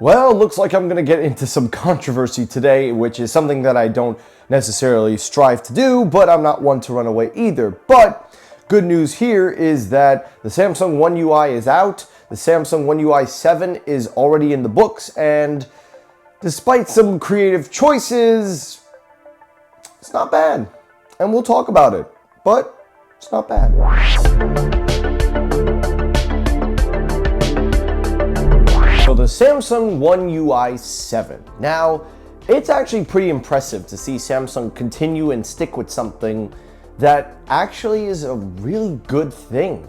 Well, looks like I'm going to get into some controversy today, which is something that I don't necessarily strive to do, but I'm not one to run away either. But good news here is that the Samsung One UI is out. The Samsung One UI 7 is already in the books, and despite some creative choices, it's not bad. And we'll talk about it, but it's not bad. So the Samsung One UI 7. Now, it's actually pretty impressive to see Samsung continue and stick with something that actually is a really good thing.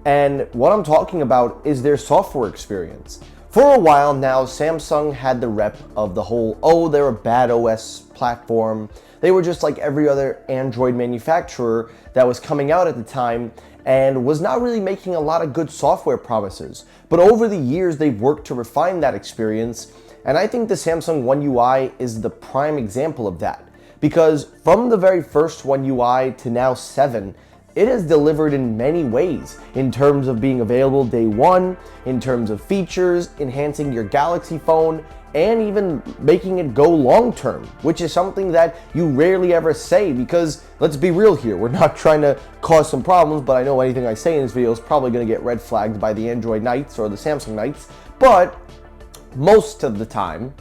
And what I'm talking about is their software experience. For a while now, Samsung had the rep of the whole, oh, they're a bad OS platform. They were just like every other Android manufacturer that was coming out at the time and was not really making a lot of good software promises. But over the years, they've worked to refine that experience, and I think the Samsung One UI is the prime example of that. Because from the very first One UI to now 7, it has delivered in many ways, in terms of being available day one, in terms of features, enhancing your Galaxy phone, and even making it go long term, which is something that you rarely ever say because, let's be real here, we're not trying to cause some problems, but I know anything I say in this video is probably going to get red flagged by the Android Knights or the Samsung Knights, but most of the time,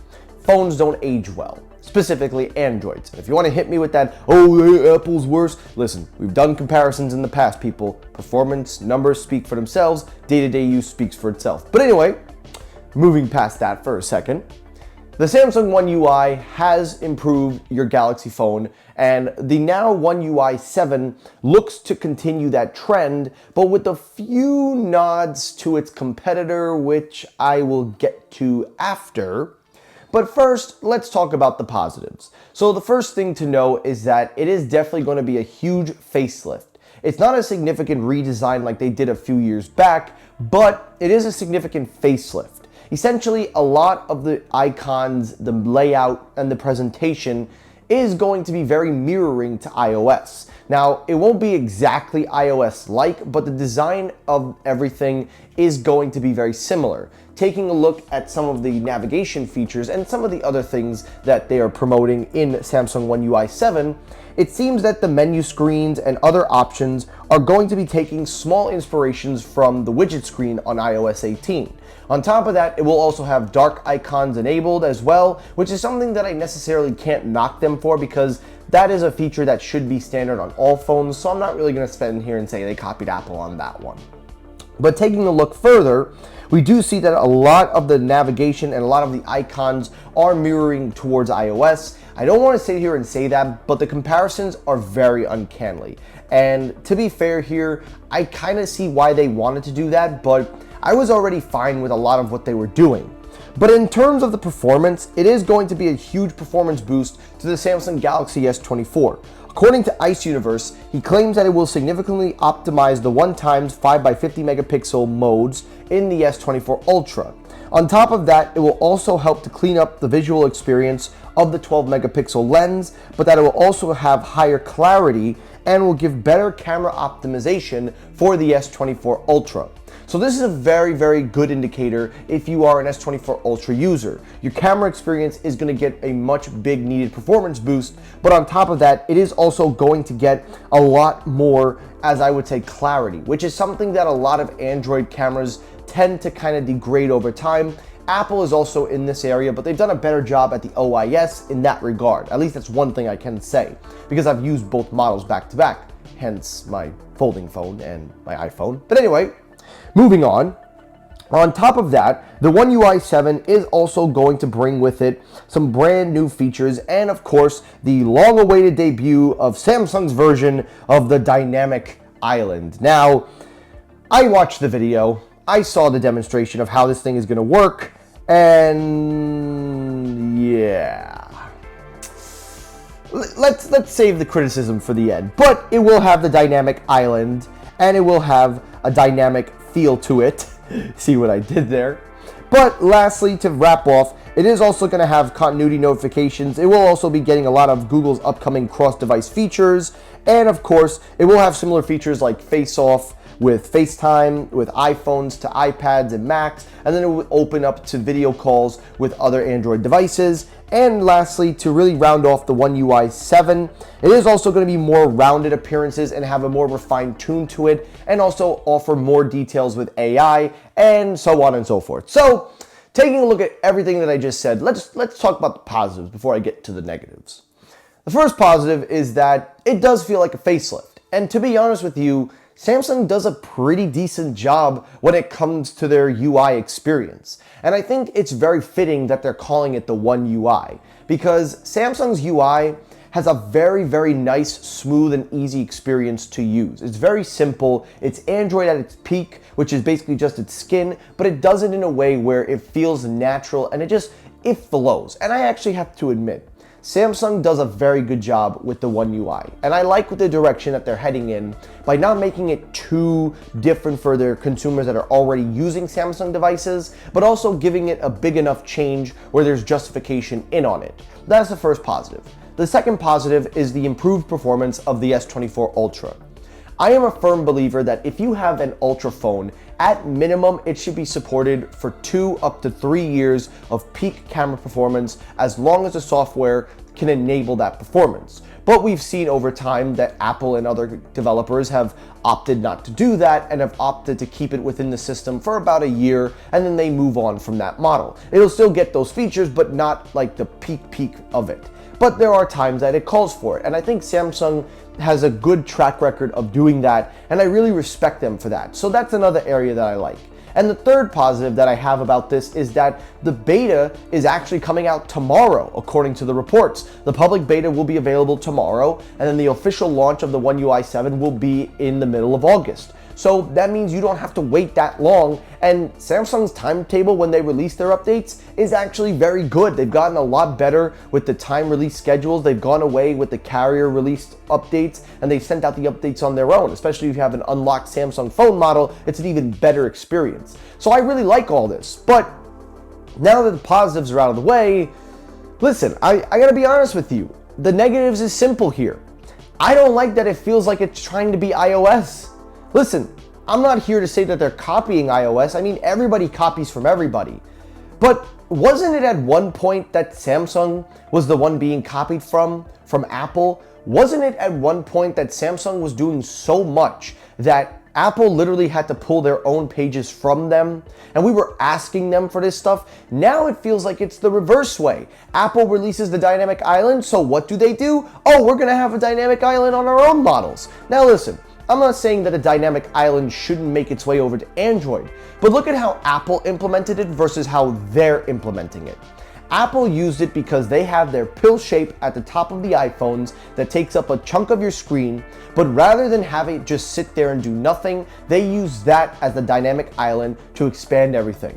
phones don't age well. Specifically Androids. And if you want to hit me with that, oh, Apple's worse, listen, we've done comparisons in the past, people. Performance, numbers speak for themselves, day-to-day use speaks for itself. But anyway, moving past that for a second, the Samsung One UI has improved your Galaxy phone, and the now One UI 7 looks to continue that trend, but with a few nods to its competitor, which I will get to after. But first, let's talk about the positives. So the first thing to know is that it is definitely going to be a huge facelift. It's not a significant redesign like they did a few years back, but it is a significant facelift. Essentially, a lot of the icons, the layout, and the presentation is going to be very mirroring to iOS. Now, it won't be exactly iOS-like, but the design of everything is going to be very similar. Taking a look at some of the navigation features and some of the other things that they are promoting in Samsung One UI 7, it seems that the menu screens and other options are going to be taking small inspirations from the widget screen on iOS 18. On top of that, it will also have dark icons enabled as well, which is something that I necessarily can't knock them for because that is a feature that should be standard on all phones, so I'm not really going to spend here and say they copied Apple on that one. But taking a look further, we do see that a lot of the navigation and a lot of the icons are mirroring towards iOS. I don't want to sit here and say that, but the comparisons are very uncanny. And to be fair here, I kind of see why they wanted to do that, but I was already fine with a lot of what they were doing. But in terms of the performance, it is going to be a huge performance boost to the Samsung Galaxy S24. According to Ice Universe, he claims that it will significantly optimize the 1x 5x50 megapixel modes in the S24 Ultra. On top of that, it will also help to clean up the visual experience of the 12 megapixel lens, but that it will also have higher clarity and will give better camera optimization for the S24 Ultra. So this is a very, very good indicator if you are an S24 Ultra user. Your camera experience is going to get a much big needed performance boost, but on top of that, it is also going to get a lot more, as I would say, clarity, which is something that a lot of Android cameras tend to kind of degrade over time. Apple is also in this area, but they've done a better job at the OIS in that regard. At least that's one thing I can say, because I've used both models back to back, hence my folding phone and my iPhone. But anyway, moving on. On top of that, the One UI 7 is also going to bring with it some brand new features and, of course, the long-awaited debut of Samsung's version of the Dynamic Island. Now, I watched the video, I saw the demonstration of how this thing is going to work, and yeah. Let's save the criticism for the end, but it will have the Dynamic Island, and it will have a dynamic feel to it. See what I did there? But lastly, to wrap off, it is also going to have continuity notifications. It will also be getting a lot of Google's upcoming cross-device features. And of course, it will have similar features like Face Off, with FaceTime, with iPhones to iPads and Macs, and then it will open up to video calls with other Android devices. And lastly, to really round off the One UI 7, it is also going to be more rounded appearances and have a more refined tune to it, and also offer more details with AI and so on and so forth. So, taking a look at everything that I just said, let's talk about the positives before I get to the negatives. The first positive is that it does feel like a facelift. And to be honest with you, Samsung does a pretty decent job when it comes to their UI experience. And I think it's very fitting that they're calling it the One UI, because Samsung's UI has a very, very nice, smooth, and easy experience to use. It's very simple. It's Android at its peak, which is basically just its skin, but it does it in a way where it feels natural and it flows. And I actually have to admit, Samsung does a very good job with the One UI, and I like the direction that they're heading in by not making it too different for their consumers that are already using Samsung devices, but also giving it a big enough change where there's justification in on it. That's the first positive. The second positive is the improved performance of the S24 Ultra. I am a firm believer that if you have an Ultra phone, at minimum, it should be supported for 2 up to 3 years of peak camera performance, as long as the software can enable that performance. But we've seen over time that Apple and other developers have opted not to do that and have opted to keep it within the system for about a year, and then they move on from that model. It'll still get those features, but not like the peak of it. But there are times that it calls for it, and I think Samsung has a good track record of doing that, and I really respect them for that. So that's another area that I like. And the third positive that I have about this is that the beta is actually coming out tomorrow, according to the reports. The public beta will be available tomorrow, and then the official launch of the One UI 7 will be in the middle of August. So that means you don't have to wait that long, and Samsung's timetable when they release their updates is actually very good. They've gotten a lot better with the time release schedules. They've gone away with the carrier released updates, and they've sent out the updates on their own. Especially if you have an unlocked Samsung phone model, it's an even better experience. So I really like all this, but now that the positives are out of the way, listen, I gotta be honest with you. The negatives is simple here. I don't like that it feels like it's trying to be iOS. Listen, I'm not here to say that they're copying iOS. I mean, everybody copies from everybody. But wasn't it at one point that Samsung was the one being copied from Apple? Wasn't it at one point that Samsung was doing so much that Apple literally had to pull their own pages from them, and we were asking them for this stuff? Now it feels like it's the reverse way. Apple releases the dynamic island, so what do? Oh, we're gonna have a dynamic island on our own models. Now listen, I'm not saying that a dynamic island shouldn't make its way over to Android, but look at how Apple implemented it versus how they're implementing it. Apple used it because they have their pill shape at the top of the iPhones that takes up a chunk of your screen, but rather than have it just sit there and do nothing, they use that as the dynamic island to expand everything.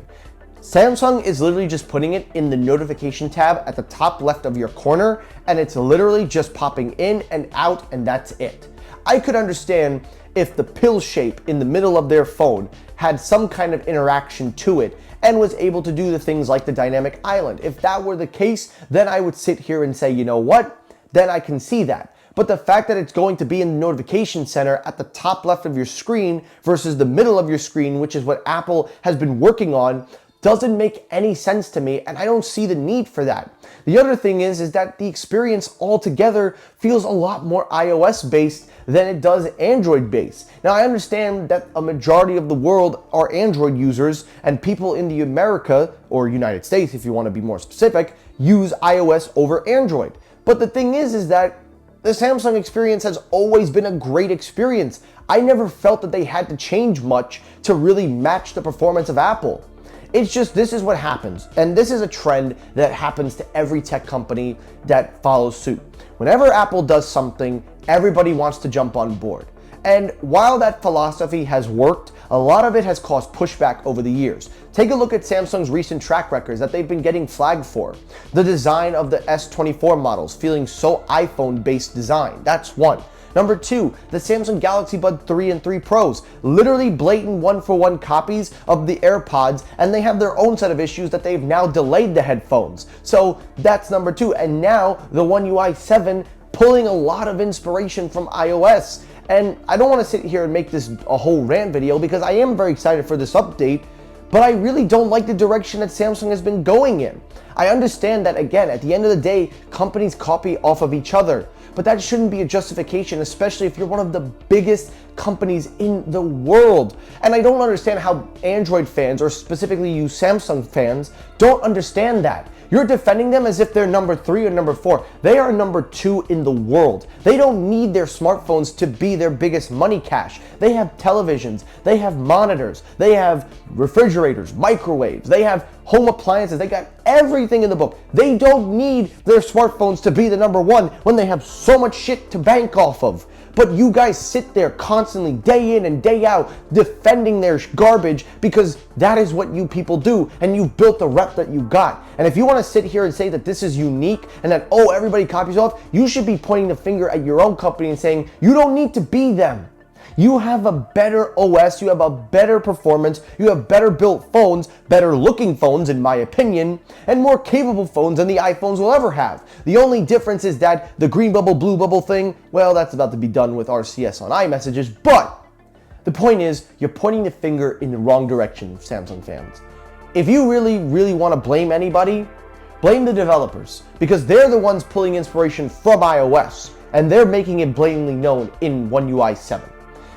Samsung is literally just putting it in the notification tab at the top left of your corner, and it's literally just popping in and out, and that's it. I could understand if the pill shape in the middle of their phone had some kind of interaction to it and was able to do the things like the dynamic island. If that were the case, then I would sit here and say, you know what? Then I can see that. But the fact that it's going to be in the notification center at the top left of your screen versus the middle of your screen, which is what Apple has been working on, doesn't make any sense to me, and I don't see the need for that. The other thing is that the experience altogether feels a lot more iOS based than it does Android based. Now I understand that a majority of the world are Android users, and people in the America, or United States if you want to be more specific, use iOS over Android. But the thing is that the Samsung experience has always been a great experience. I never felt that they had to change much to really match the performance of Apple. It's just, this is what happens. And this is a trend that happens to every tech company that follows suit. Whenever Apple does something, everybody wants to jump on board. And while that philosophy has worked, a lot of it has caused pushback over the years. Take a look at Samsung's recent track records that they've been getting flagged for. The design of the S24 models feeling so iPhone-based design. That's one. Number two, the Samsung Galaxy Buds 3 and 3 Pros, literally blatant one-for-one copies of the AirPods, and they have their own set of issues that they've now delayed the headphones. So that's number two. And now the One UI 7 pulling a lot of inspiration from iOS. And I don't want to sit here and make this a whole rant video because I am very excited for this update, but I really don't like the direction that Samsung has been going in. I understand that, again, at the end of the day, companies copy off of each other, but that shouldn't be a justification, especially if you're one of the biggest companies in the world. And I don't understand how Android fans, or specifically you Samsung fans, don't understand that. You're defending them as if they're number 3 or number 4. They are number 2 in the world. They don't need their smartphones to be their biggest money cache. They have televisions, they have monitors, they have refrigerators, microwaves, they have home appliances, they got everything in the book. They don't need their smartphones to be the number 1 when they have so much shit to bank off of. But you guys sit there constantly, day in and day out, defending their garbage because that is what you people do, and you've built the rep that you got. And if you want to sit here and say that this is unique and that, oh, everybody copies off, you should be pointing the finger at your own company and saying, you don't need to be them. You have a better OS, you have a better performance, you have better built phones, better looking phones in my opinion, and more capable phones than the iPhones will ever have. The only difference is that the green bubble, blue bubble thing, well, that's about to be done with RCS on iMessages, but the point is, you're pointing the finger in the wrong direction, Samsung fans. If you really, really want to blame anybody, blame the developers, because they're the ones pulling inspiration from iOS, and they're making it blatantly known in One UI 7.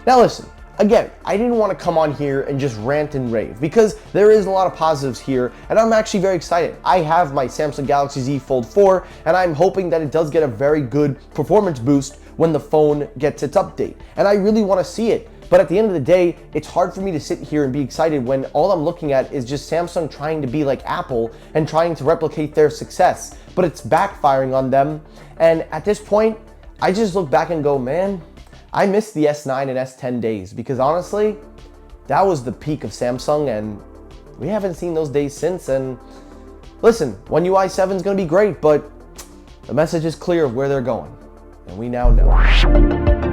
Now listen, again, I didn't want to come on here and just rant and rave because there is a lot of positives here and I'm actually very excited. I have my Samsung Galaxy Z Fold 4 and I'm hoping that it does get a very good performance boost when the phone gets its update. And I really want to see it. But at the end of the day, it's hard for me to sit here and be excited when all I'm looking at is just Samsung trying to be like Apple and trying to replicate their success. But it's backfiring on them. And at this point, I just look back and go, man, I miss the S9 and S10 days because honestly, that was the peak of Samsung and we haven't seen those days since. And listen, One UI 7 is going to be great, but the message is clear of where they're going and we now know.